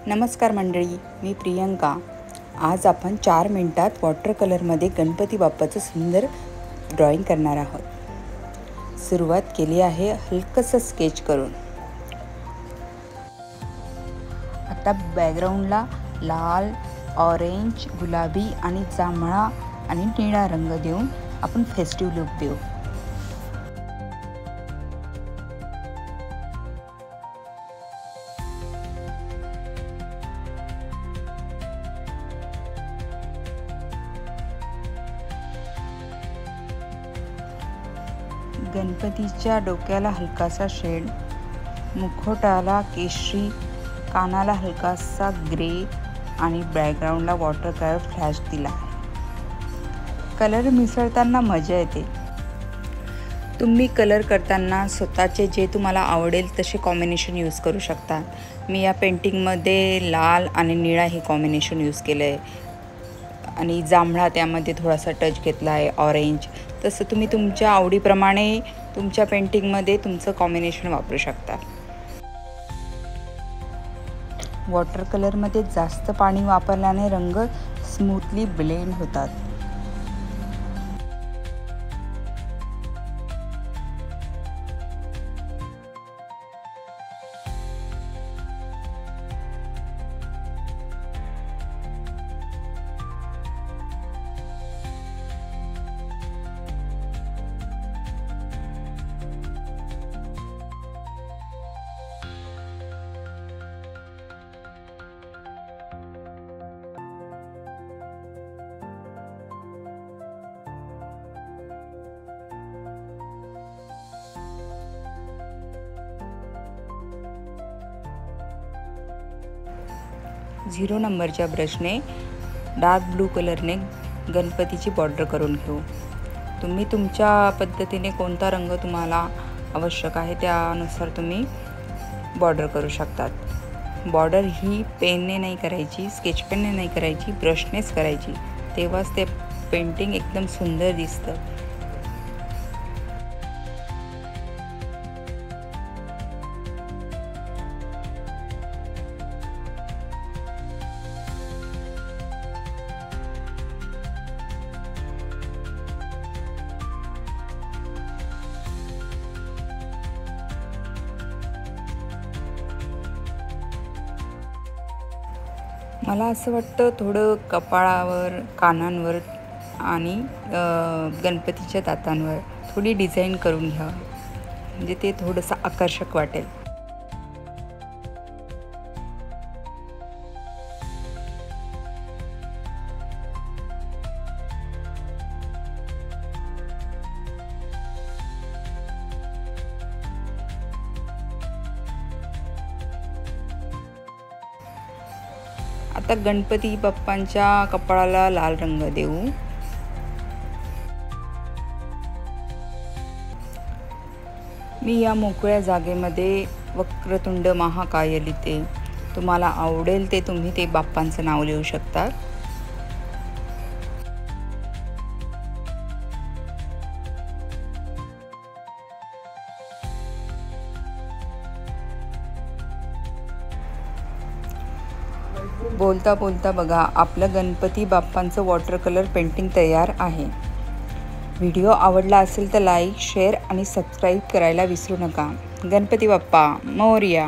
नमस्कार मंडळी, मी प्रियंका। आज आपण 4 मिनिटात वॉटर कलरमध्ये गणपती बाप्पाचं सुंदर ड्रॉइंग करणार आहोत। सुरुवात केली आहे हलकंसं स्केच करून। आता बॅकग्राऊंडला लाल, ऑरेंज, गुलाबी आणि जांभळा आणि निळा रंग देऊन आपण फेस्टिव्ह लुक देऊ। गणपतीच्या डोक्याला हलकासा शेड, मुखोटाला केशरी, कानाला हलकासा ग्रे आणि बॅकग्राऊंडला वॉटर कलर फ्लॅश दिला आहे। कलर मिसळताना मजा येते। तुम्ही कलर करताना स्वतःचे जे तुम्हाला आवडेल तसे कॉम्बिनेशन यूज करू शकता। मी या पेंटिंगमध्ये लाल आणि निळा हे कॉम्बिनेशन यूज केलं आहे आणि जांभळा त्यामध्ये थोडासा टच घेतला आहे, ऑरेंज। तसं तुम्ही तुमच्या आवडीप्रमाणे तुमच्या पेंटिंगमध्ये तुमचं कॉम्बिनेशन वापरू शकता। वॉटर कलरमध्ये जास्त पाणी वापरल्याने रंग स्मूथली ब्लेंड होतात। झिरो नंबरच्या ब्रशने डार्क ब्लू कलरने गणपतीची बॉर्डर करून घेऊ। तुम्ही तुमच्या पद्धतीने कोणता रंग तुम्हाला आवश्यक आहे त्यानुसार तुम्ही बॉर्डर करू शकतात। बॉर्डर ही पेनने नाही करायची, स्केच पेनने नाही करायची, ब्रशनेच करायची, तेव्हाच ते पेंटिंग एकदम सुंदर दिसतं। मला असं वाटतं थोडं कपाळावर, कानांवर आणि गणपतीच्या दातांवर थोडी डिझाईन करून घ्या, म्हणजे ते थोडंसं आकर्षक वाटेल। आता गणपती बाप्पांच्या कपाळाला लाल रंग देऊ। मी या मोकळ्या जागेमध्ये वक्रतुंड महाकाय लिहिते। तुम्हाला आवडेल ते तुम्ही ते बाप्पांचं नाव लिहू शकता। बोलता बोलता बघा, आपलं गणपती बाप्पांचं वॉटर कलर पेंटिंग तयार आहे। व्हिडिओ आवडला असेल तर लाईक, शेअर आणि सबस्क्राईब करायला विसरू नका। गणपती बाप्पा मोरया।